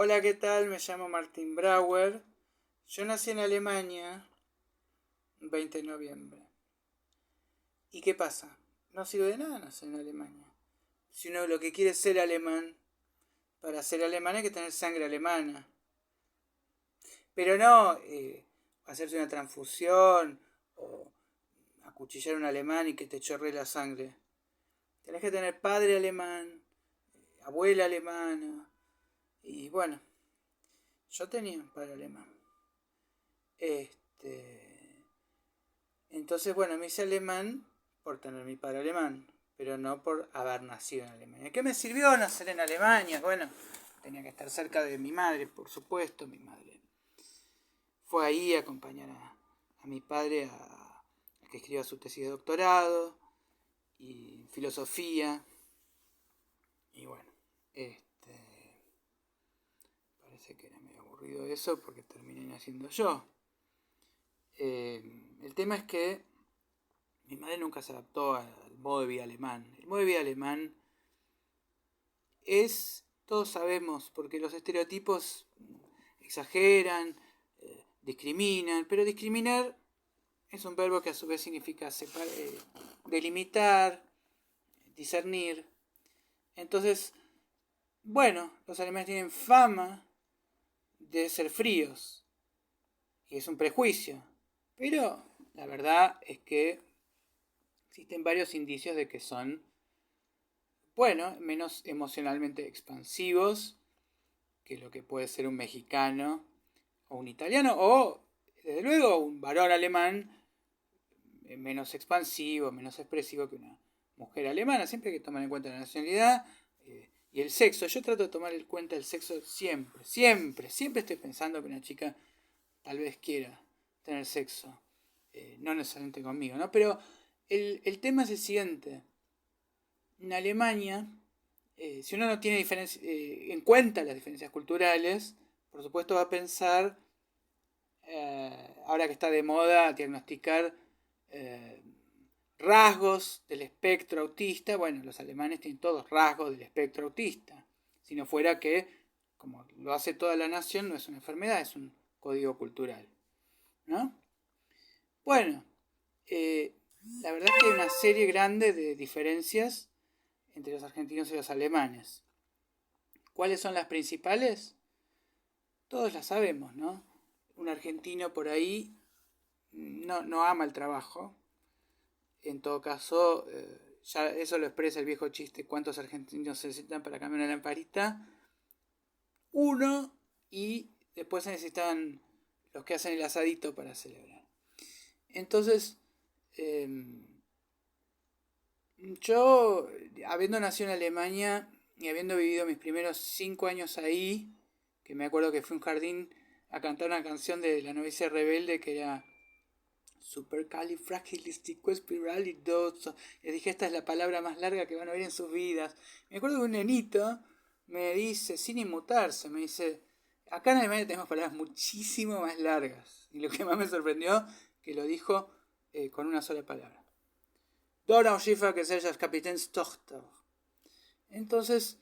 Hola, ¿qué tal? Me llamo Martin Brauer. Yo nací en Alemania el 20 de noviembre. ¿Y qué pasa? No sirve de nada nacer en Alemania. Si uno lo que quiere es ser alemán, para ser alemán hay que tener sangre alemana. Pero no hacerse una transfusión o acuchillar a un alemán y que te chorre la sangre. Tenés que tener padre alemán, abuela alemana. Y bueno, yo tenía un padre alemán. Entonces, bueno, me hice alemán por tener mi padre alemán, pero no por haber nacido en Alemania. ¿Qué me sirvió nacer en Alemania? Bueno, tenía que estar cerca de mi madre, por supuesto. Mi madre fue ahí a acompañar a mi padre a que escriba su tesis de doctorado y filosofía. Y bueno, parece que era medio aburrido eso porque terminé haciendo yo. El tema es que mi madre nunca se adaptó al modo de vida alemán. El modo de vida alemán es, todos sabemos, porque los estereotipos exageran, discriminan, pero discriminar es un verbo que a su vez significa delimitar, discernir. Entonces, bueno, los alemanes tienen fama de ser fríos, y es un prejuicio, pero la verdad es que existen varios indicios de que son, bueno, menos emocionalmente expansivos que lo que puede ser un mexicano o un italiano o, desde luego, un varón alemán menos expansivo, menos expresivo que una mujer alemana. Siempre hay que tomar en cuenta la nacionalidad y el sexo. Yo trato de tomar en cuenta el sexo siempre, siempre. Siempre estoy pensando que una chica tal vez quiera tener sexo. No necesariamente conmigo, ¿no? Pero el tema es el siguiente. En Alemania, si uno no tiene en cuenta las diferencias culturales, por supuesto va a pensar, ahora que está de moda diagnosticar rasgos del espectro autista. Bueno, los alemanes tienen todos rasgos del espectro autista. Si no fuera que, como lo hace toda la nación, no es una enfermedad, es un código cultural, ¿no? Bueno, la verdad es que hay una serie grande de diferencias entre los argentinos y los alemanes. ¿Cuáles son las principales? Todos las sabemos, ¿no? Un argentino por ahí no ama el trabajo. En todo caso, ya eso lo expresa el viejo chiste: ¿cuántos argentinos se necesitan para cambiar una lamparita? Uno, y después se necesitan los que hacen el asadito para celebrar. Entonces, yo, habiendo nacido en Alemania y habiendo vivido mis primeros 5 años ahí, que me acuerdo que fui a un jardín a cantar una canción de La novicia rebelde que era supercalifragilisticoespialidoso. Les dije, esta es la palabra más larga que van a ver en sus vidas. Me acuerdo que un nenito me dice, sin inmutarse, me dice, acá en Alemania tenemos palabras muchísimo más largas. Y lo que más me sorprendió, que lo dijo con una sola palabra. Dora Schiffer Gesellschaftskapitänstochter. Entonces,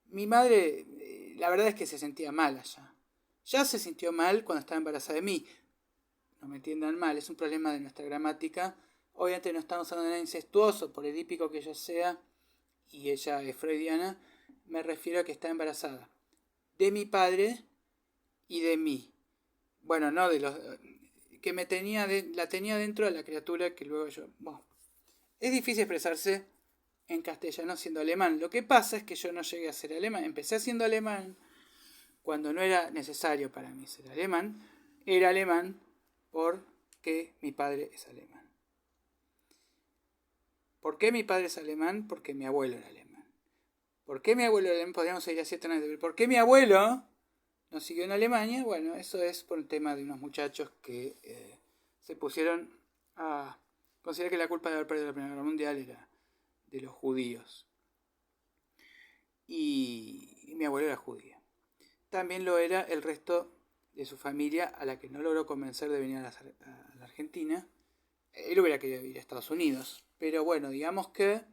mi madre, la verdad es que se sentía mal allá. Ya se sintió mal cuando estaba embarazada de mí. No me entiendan mal, es un problema de nuestra gramática. Obviamente no estamos hablando de nada incestuoso, por edípico que ella sea, y ella es freudiana. Me refiero a que está embarazada de mi padre y de mí. Bueno, no de los que la tenía dentro de la criatura que luego yo. Bueno, es difícil expresarse en castellano siendo alemán. Lo que pasa es que yo no llegué a ser alemán. Empecé siendo alemán cuando no era necesario para mí ser alemán. Era alemán porque mi padre es alemán. ¿Por qué mi padre es alemán? Porque mi abuelo era alemán. ¿Por qué mi abuelo era alemán? Podríamos seguir a 7 años de ver. ¿Por qué mi abuelo no siguió en Alemania? Bueno, eso es por el tema de unos muchachos que se pusieron a considerar que la culpa de haber perdido la Primera Guerra Mundial era de los judíos. Y mi abuelo era judío. También lo era el resto de su familia, a la que no logró convencer de venir a la Argentina. Él hubiera querido ir a Estados Unidos. Pero bueno, digamos que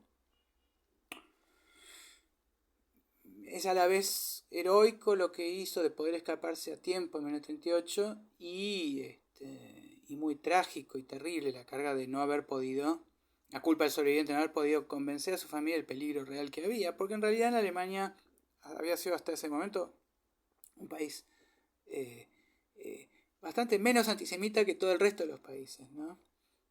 es a la vez heroico lo que hizo de poder escaparse a tiempo en 1938 y muy trágico y terrible la carga de no haber podido, la culpa del sobreviviente de no haber podido convencer a su familia del peligro real que había, porque en realidad en Alemania había sido hasta ese momento un país bastante menos antisemita que todo el resto de los países, ¿no?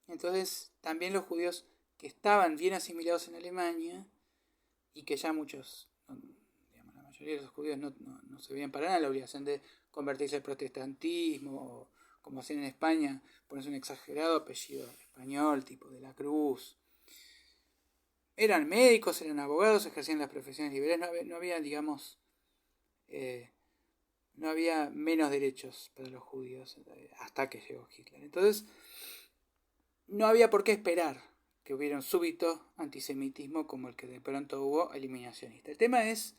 Entonces también los judíos que estaban bien asimilados en Alemania y que ya muchos, digamos, la mayoría de los judíos no se veían para nada la obligación de convertirse al protestantismo o, como hacían en España, ponerse un exagerado apellido español, tipo de la Cruz. Eran médicos, eran abogados, ejercían las profesiones liberales, no había, digamos, no había menos derechos para los judíos hasta que llegó Hitler. Entonces, no había por qué esperar que hubiera un súbito antisemitismo como el que de pronto hubo eliminacionista. El tema es,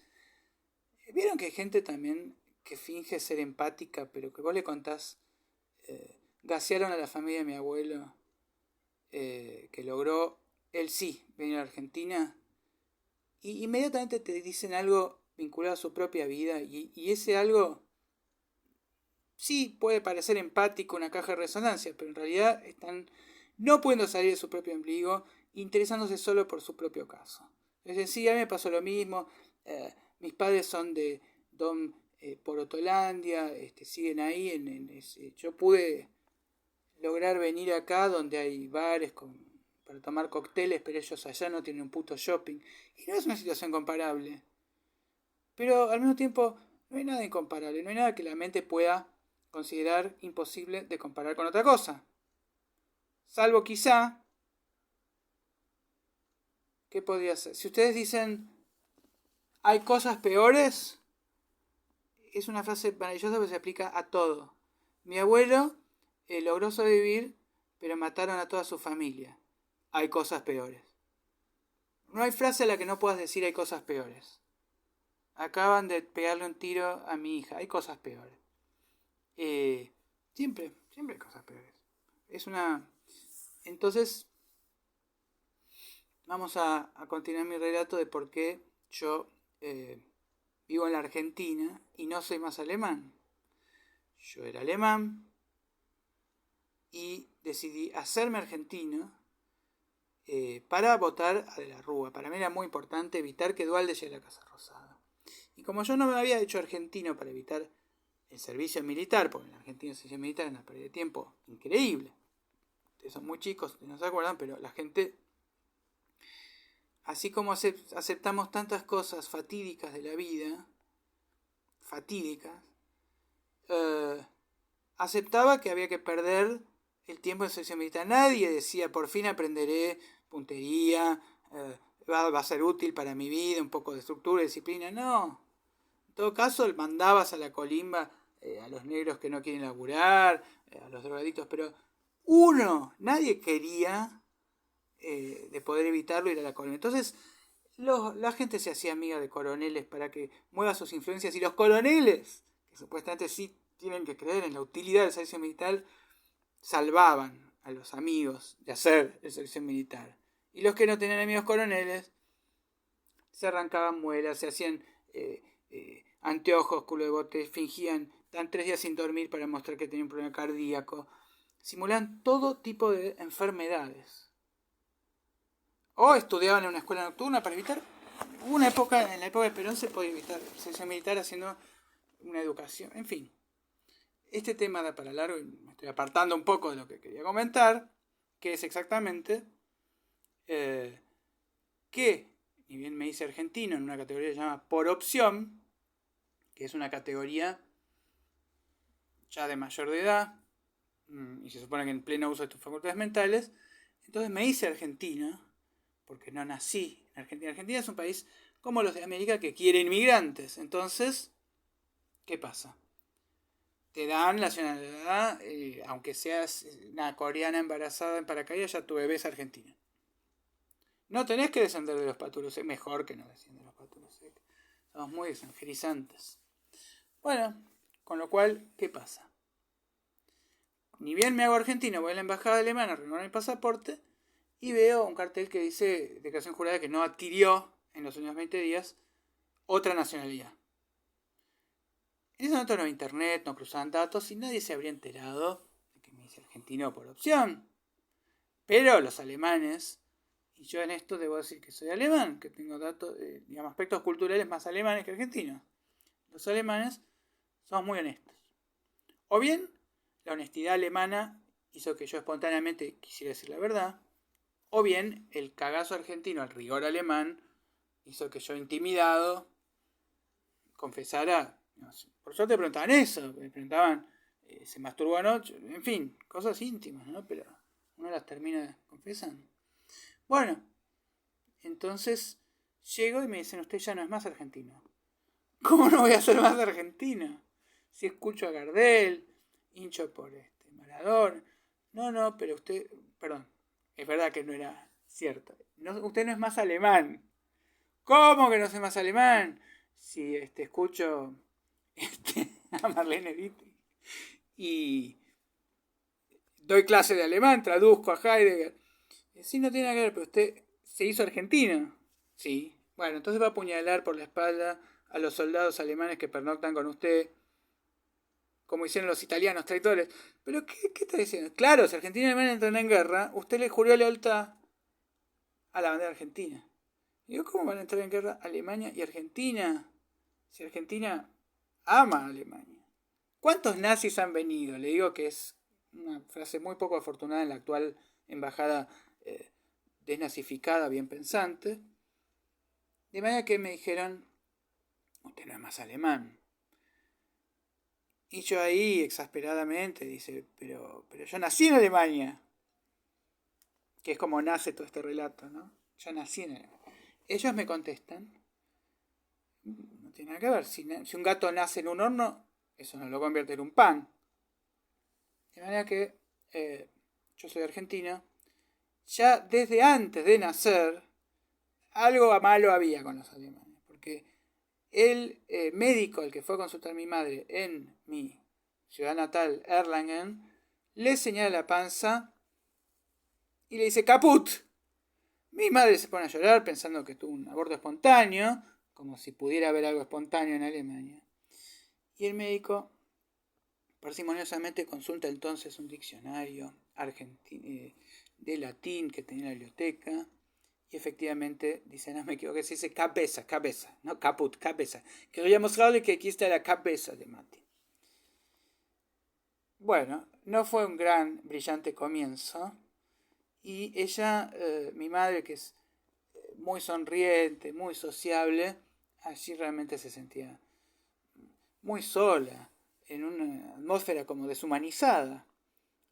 vieron que hay gente también que finge ser empática, pero que vos le contás, gasearon a la familia de mi abuelo, que logró, él sí, venir a Argentina, y inmediatamente te dicen algo vinculado a su propia vida, y ese algo sí puede parecer empático, una caja de resonancia, pero en realidad están no pudiendo salir de su propio ombligo, interesándose solo por su propio caso. Es decir, a mí me pasó lo mismo, mis padres son de Dom Porotolandia, siguen ahí, yo pude lograr venir acá donde hay bares para tomar cócteles, pero ellos allá no tienen un puto shopping, y no es una situación comparable. Pero al mismo tiempo no hay nada incomparable, no hay nada que la mente pueda considerar imposible de comparar con otra cosa. Salvo quizá, ¿qué podría ser? Si ustedes dicen, hay cosas peores, es una frase maravillosa que se aplica a todo. Mi abuelo logró sobrevivir, pero mataron a toda su familia. Hay cosas peores. No hay frase a la que no puedas decir hay cosas peores. Acaban de pegarle un tiro a mi hija, hay cosas peores. Siempre hay cosas peores. Entonces, vamos a continuar mi relato de por qué yo vivo en la Argentina y no soy más alemán. Yo era alemán y decidí hacerme argentino para votar a De la Rúa. Para mí era muy importante evitar que Duhalde llegue a la Casa Rosada. Y como yo no me había hecho argentino para evitar el servicio militar, porque en la Argentina el servicio militar es una pérdida de tiempo increíble. Ustedes son muy chicos, no se acuerdan, pero la gente, así como aceptamos tantas cosas fatídicas de la vida, aceptaba que había que perder el tiempo en servicio militar. Nadie decía, por fin aprenderé puntería, va a ser útil para mi vida, un poco de estructura y disciplina. No. En todo caso, mandabas a la colimba a los negros que no quieren laburar, a los drogadictos, pero nadie quería, de poder evitarlo, ir a la colimba. Entonces, la gente se hacía amiga de coroneles para que mueva sus influencias, y los coroneles, que supuestamente sí tienen que creer en la utilidad del servicio militar, salvaban a los amigos de hacer el servicio militar. Y los que no tenían amigos coroneles se arrancaban muelas, se hacían anteojos, culo de bote, fingían, dan 3 días sin dormir para mostrar que tenían un problema cardíaco, simulan todo tipo de enfermedades. O estudiaban en una escuela nocturna para evitar. En la época de Perón se podía evitar el servicio militar haciendo una educación, en fin. Este tema da para largo y me estoy apartando un poco de lo que quería comentar, que es exactamente que, ni bien me hice argentino en una categoría que se llama por opción, que es una categoría ya de mayor de edad, y se supone que en pleno uso de tus facultades mentales, entonces me hice argentino, porque no nací en Argentina. Argentina es un país como los de América que quiere inmigrantes. Entonces, ¿qué pasa? Te dan la nacionalidad, aunque seas una coreana embarazada en paracaídas, ya tu bebé es argentina. No tenés que descender de los paturos, es mejor que no desciendan de los paturos. Somos muy desangerizantes. Bueno, con lo cual, ¿qué pasa? Ni bien me hago argentino, voy a la embajada alemana a renovar mi pasaporte y veo un cartel que dice declaración jurada que no adquirió en los últimos 20 días otra nacionalidad. En ese momento no había internet, no cruzaban datos y nadie se habría enterado de que me hice argentino por opción. Pero los alemanes, y yo en esto debo decir que soy alemán, que tengo datos, digamos, aspectos culturales más alemanes que argentinos. Los alemanes somos muy honestos. O bien, la honestidad alemana hizo que yo espontáneamente quisiera decir la verdad, o bien, el cagazo argentino, el rigor alemán, hizo que yo, intimidado, confesara. No sé, por suerte preguntaban eso, me preguntaban, ¿se masturbó anoche? En fin, cosas íntimas, ¿no? Pero uno las termina confesando. Bueno, entonces llego y me dicen, usted ya no es más argentino. ¿Cómo no voy a ser más argentino? Si escucho a Gardel, hincho por Maradona. No, pero usted, perdón, es verdad que no era cierto. No, usted no es más alemán. ¿Cómo que no soy más alemán? Si escucho a Marlene Dietrich y doy clase de alemán, traduzco a Heidegger. Sí, no tiene nada que ver, pero usted se hizo argentino. Sí. Bueno, entonces va a apuñalar por la espalda a los soldados alemanes que pernoctan con usted, como hicieron los italianos traidores. ¿Pero qué está diciendo? Claro, si Argentina y Alemania entran en guerra, usted le juró lealtad a la bandera argentina. Digo, ¿cómo van a entrar en guerra Alemania y Argentina? Si Argentina ama a Alemania. ¿Cuántos nazis han venido? Le digo que es una frase muy poco afortunada en la actual embajada desnazificada, bien pensante. De manera que me dijeron, usted no es más alemán. Y yo ahí, exasperadamente, dice, pero yo nací en Alemania. Que es como nace todo este relato, ¿no? Yo nací en Alemania. Ellos me contestan, no tiene nada que ver. Si un gato nace en un horno, eso no lo convierte en un pan. De manera que yo soy argentino. Ya desde antes de nacer, algo malo había con los alemanes. Porque el médico al que fue a consultar a mi madre en mi ciudad natal, Erlangen, le señala la panza y le dice ¡caput! Mi madre se pone a llorar pensando que tuvo un aborto espontáneo, como si pudiera haber algo espontáneo en Alemania. Y el médico parsimoniosamente consulta entonces un diccionario de latín que tenía en la biblioteca y efectivamente dice, no me equivoqué, se dice cabeza, no caput, cabeza. Quería mostrarle que aquí está la cabeza de Mati. Bueno, no fue un gran, brillante comienzo y ella, mi madre, que es muy sonriente, muy sociable, allí realmente se sentía muy sola, en una atmósfera como deshumanizada.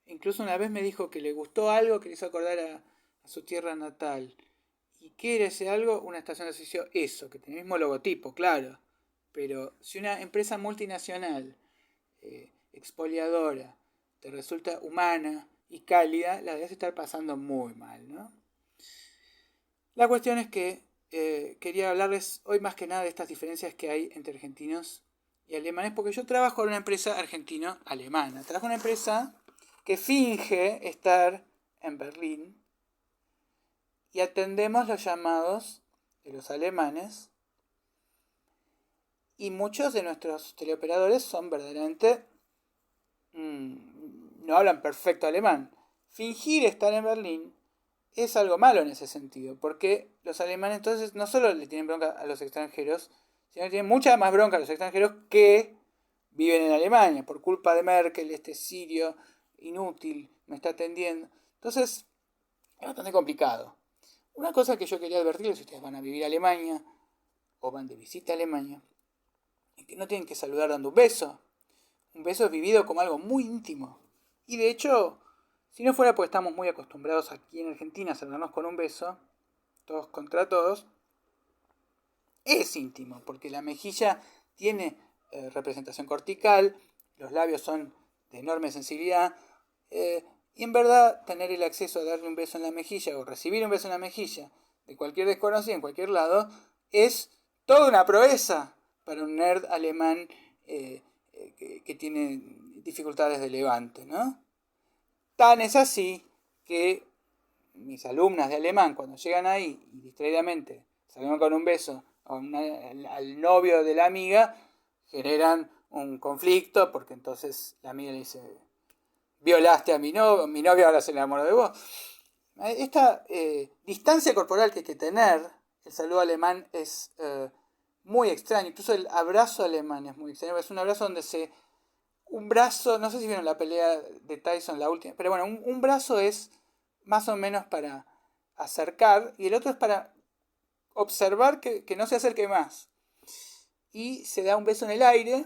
Incluso una vez me dijo que le gustó algo que le hizo acordar a su tierra natal. ¿Y qué era ese algo? Una estación de servicio, eso, que tiene el mismo logotipo, claro. Pero si una empresa multinacional, expoliadora, te resulta humana y cálida, la debes estar pasando muy mal, ¿no? La cuestión es que quería hablarles hoy más que nada de estas diferencias que hay entre argentinos y alemanes, porque yo trabajo en una empresa argentino-alemana. Trabajo en una empresa que finge estar en Berlín y atendemos los llamados de los alemanes y muchos de nuestros teleoperadores son verdaderamente no hablan perfecto alemán. Fingir estar en Berlín es algo malo en ese sentido, porque los alemanes entonces no solo le tienen bronca a los extranjeros, sino que tienen mucha más bronca a los extranjeros que viven en Alemania, por culpa de Merkel, este sirio inútil me está atendiendo. Entonces, es bastante complicado. Una cosa que yo quería advertirles, si ustedes van a vivir a Alemania, o van de visita a Alemania, es que no tienen que saludar dando un beso. Un beso es vivido como algo muy íntimo. Y de hecho, si no fuera porque estamos muy acostumbrados aquí en Argentina a saludarnos con un beso, todos contra todos, es íntimo, porque la mejilla tiene representación cortical, los labios son de enorme sensibilidad, y en verdad tener el acceso a darle un beso en la mejilla o recibir un beso en la mejilla de cualquier desconocido en cualquier lado es toda una proeza para un nerd alemán que tiene dificultades de levante, ¿no? Tan es así que mis alumnas de alemán, cuando llegan ahí y distraídamente saludan con un beso al novio de la amiga, generan un conflicto, porque entonces la amiga le dice, violaste a mi novio ahora se enamoró de vos. Esta distancia corporal que hay que tener, el saludo alemán es muy extraño, incluso el abrazo alemán es muy extraño, es un abrazo donde un brazo, no sé si vieron la pelea de Tyson, la última, pero bueno, un brazo es más o menos para acercar y el otro es para observar que no se acerque más. Y se da un beso en el aire.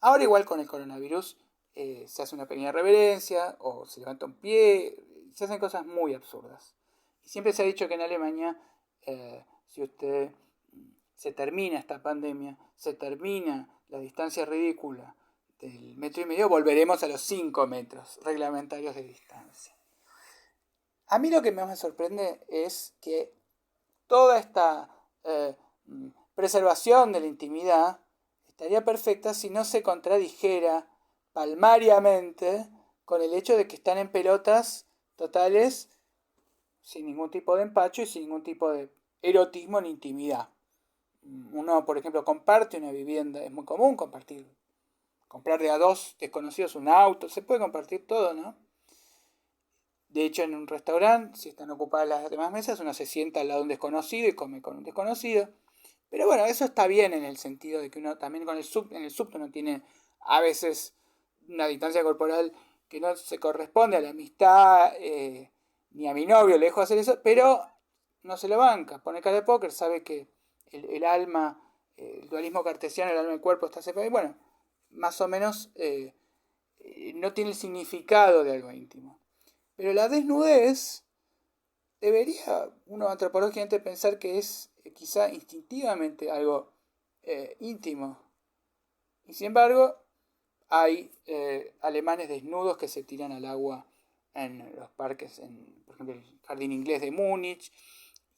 Ahora igual con el coronavirus se hace una pequeña reverencia o se levanta un pie, se hacen cosas muy absurdas. Y siempre se ha dicho que en Alemania, si usted se termina esta pandemia, se termina la distancia ridícula del 1,5 metros, volveremos a los 5 metros reglamentarios de distancia. A mí lo que más me sorprende es que toda esta preservación de la intimidad estaría perfecta si no se contradijera palmariamente con el hecho de que están en pelotas totales sin ningún tipo de empacho y sin ningún tipo de erotismo ni intimidad. Uno, por ejemplo, comparte una vivienda, es muy común comprar de a dos desconocidos un auto, se puede compartir todo, ¿no? De hecho, en un restaurante, si están ocupadas las demás mesas, uno se sienta al lado de un desconocido y come con un desconocido. Pero bueno, eso está bien en el sentido de que uno también en el subte uno tiene a veces una distancia corporal que no se corresponde a la amistad, ni a mi novio le dejo hacer eso, pero no se lo banca, pone cara de póker, sabe que el alma, el dualismo cartesiano, el alma y el cuerpo está separado, y bueno, más o menos no tiene el significado de algo íntimo. Pero la desnudez debería uno antropológicamente pensar que es quizá instintivamente algo íntimo. Y sin embargo, hay alemanes desnudos que se tiran al agua en los parques, por ejemplo, el jardín inglés de Múnich.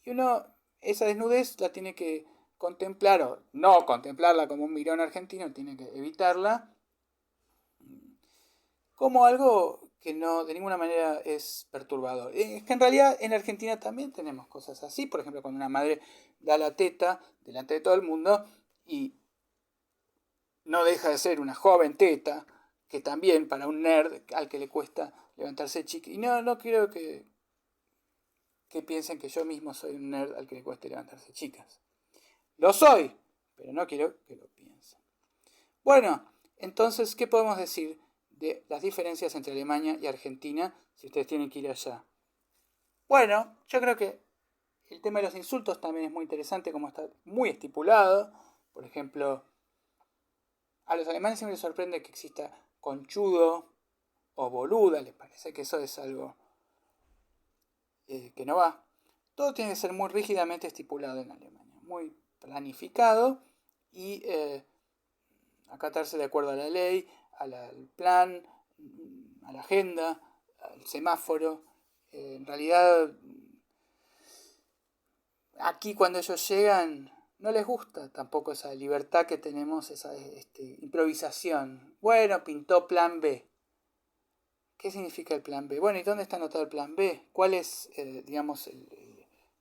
Y uno esa desnudez la tiene que contemplar, o no contemplarla como un mirón argentino, tiene que evitarla, como algo que no de ninguna manera es perturbador. Es que en realidad en Argentina también tenemos cosas así, por ejemplo, cuando una madre da la teta delante de todo el mundo y no deja de ser una joven teta, que también para un nerd al que le cuesta levantarse chica. Y no quiero que piensen que yo mismo soy un nerd al que le cueste levantarse chicas. Lo soy, pero no quiero que lo piensen. Bueno, entonces, ¿qué podemos decir de las diferencias entre Alemania y Argentina si ustedes tienen que ir allá? Bueno, yo creo que el tema de los insultos también es muy interesante, como está muy estipulado. Por ejemplo, a los alemanes siempre les sorprende que exista conchudo o boluda, les parece que eso es algo que no va. Todo tiene que ser muy rígidamente estipulado en Alemania, muy planificado y acatarse de acuerdo a la ley, al plan, a la agenda, al semáforo. En realidad, aquí cuando ellos llegan, no les gusta tampoco esa libertad que tenemos, esa improvisación. Bueno, pintó plan B. ¿Qué significa el plan B? Bueno, ¿y dónde está anotado el plan B? ¿Cuál es, digamos,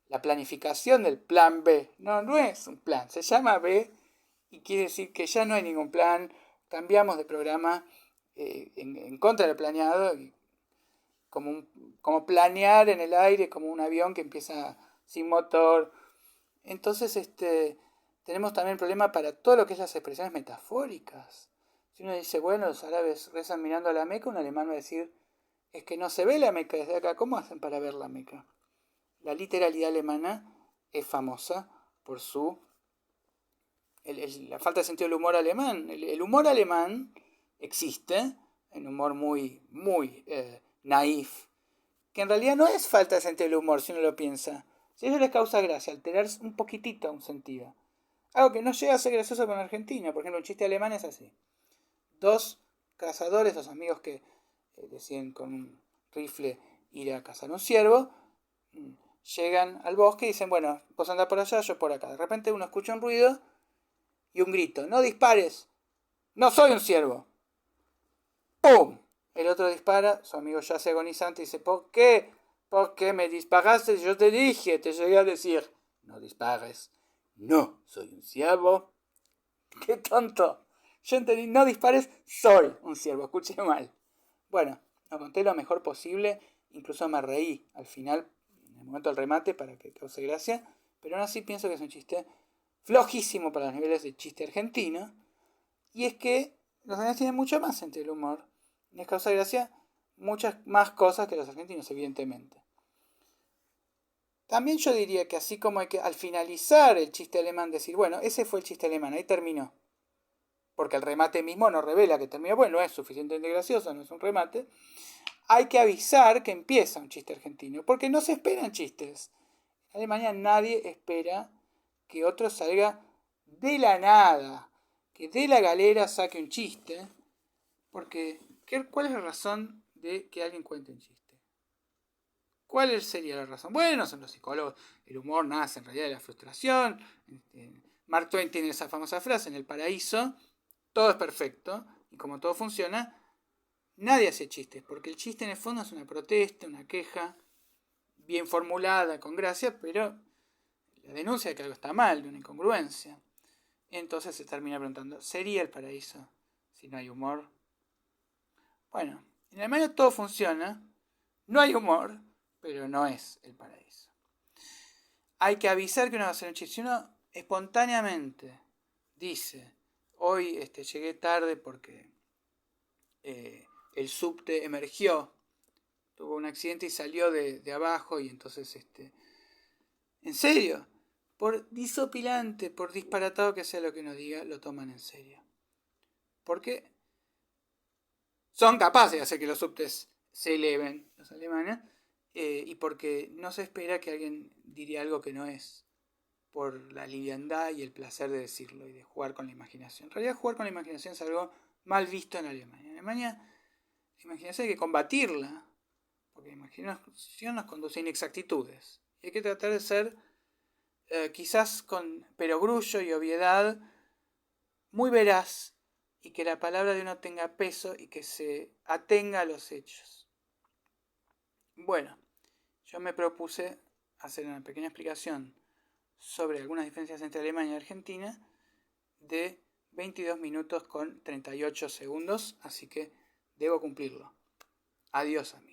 la planificación del plan B? No es un plan, se llama B y quiere decir que ya no hay ningún plan, cambiamos de programa en contra del planeado, como planear en el aire, como un avión que empieza sin motor. Entonces tenemos también problema para todo lo que es las expresiones metafóricas. Si uno dice, bueno, los árabes rezan mirando a la Meca, un alemán va a decir, es que no se ve la Meca desde acá, ¿cómo hacen para ver la Meca? La literalidad alemana es famosa por la falta de sentido del humor alemán. El humor alemán existe, un humor muy, muy naif, que en realidad no es falta de sentido del humor, si uno lo piensa. Si a ellos les causa gracia, alterar un poquitito un sentido. Algo que no llega a ser gracioso con Argentina. Por ejemplo, un chiste alemán es así. Dos cazadores, dos amigos que deciden con un rifle ir a cazar un ciervo, llegan al bosque y dicen, bueno, vos andás por allá, yo por acá. De repente uno escucha un ruido y un grito, no dispares, no soy un ciervo. ¡Pum! El otro dispara, su amigo ya se agonizante y dice, ¿por qué? ¿Por qué me disparaste? Yo te dije, te llegué a decir, no dispares, no soy un ciervo. ¡Qué tonto! Yo entendí, no dispares, soy un ciervo, escuché mal. Bueno, lo conté lo mejor posible, incluso me reí al final, en el momento del remate, para que cause gracia, pero aún así pienso que es un chiste flojísimo para los niveles de chiste argentino, y es que los argentinos tienen mucho más sentido del humor, les causa gracia muchas más cosas que los argentinos, evidentemente. También yo diría que así como hay que al finalizar el chiste alemán decir, bueno, ese fue el chiste alemán, ahí terminó. Porque el remate mismo no revela que terminó, bueno, no es suficientemente gracioso, no es un remate. Hay que avisar que empieza un chiste argentino, porque no se esperan chistes. En Alemania nadie espera que otro salga de la nada, que de la galera saque un chiste, porque ¿cuál es la razón de que alguien cuente un chiste? ¿Cuál sería la razón? Bueno, son los psicólogos. El humor nace en realidad de la frustración. Mark Twain tiene esa famosa frase, en el paraíso todo es perfecto, y como todo funciona, nadie hace chistes, porque el chiste en el fondo es una protesta, una queja, bien formulada, con gracia, pero la denuncia de que algo está mal, de una incongruencia. Entonces se termina preguntando, ¿sería el paraíso si no hay humor? Bueno, en Alemania todo funciona, no hay humor, pero no es el paraíso. Hay que avisar que uno va a hacer un chiste. Si uno espontáneamente dice, hoy llegué tarde porque el subte emergió, tuvo un accidente y salió de abajo, y entonces, en serio, por disopilante, por disparatado que sea lo que uno diga, lo toman en serio. Porque son capaces de hacer que los subtes se eleven, los alemanes, y porque no se espera que alguien diría algo que no es, por la liviandad y el placer de decirlo y de jugar con la imaginación. En realidad, jugar con la imaginación es algo mal visto en Alemania. En Alemania, la imaginación hay que combatirla, porque la imaginación nos conduce a inexactitudes. Y hay que tratar de ser, quizás con perogrullo y obviedad, muy veraz, y que la palabra de uno tenga peso y que se atenga a los hechos. Bueno, yo me propuse hacer una pequeña explicación sobre algunas diferencias entre Alemania y Argentina de 22 minutos con 38 segundos, así que debo cumplirlo. Adiós, amigos.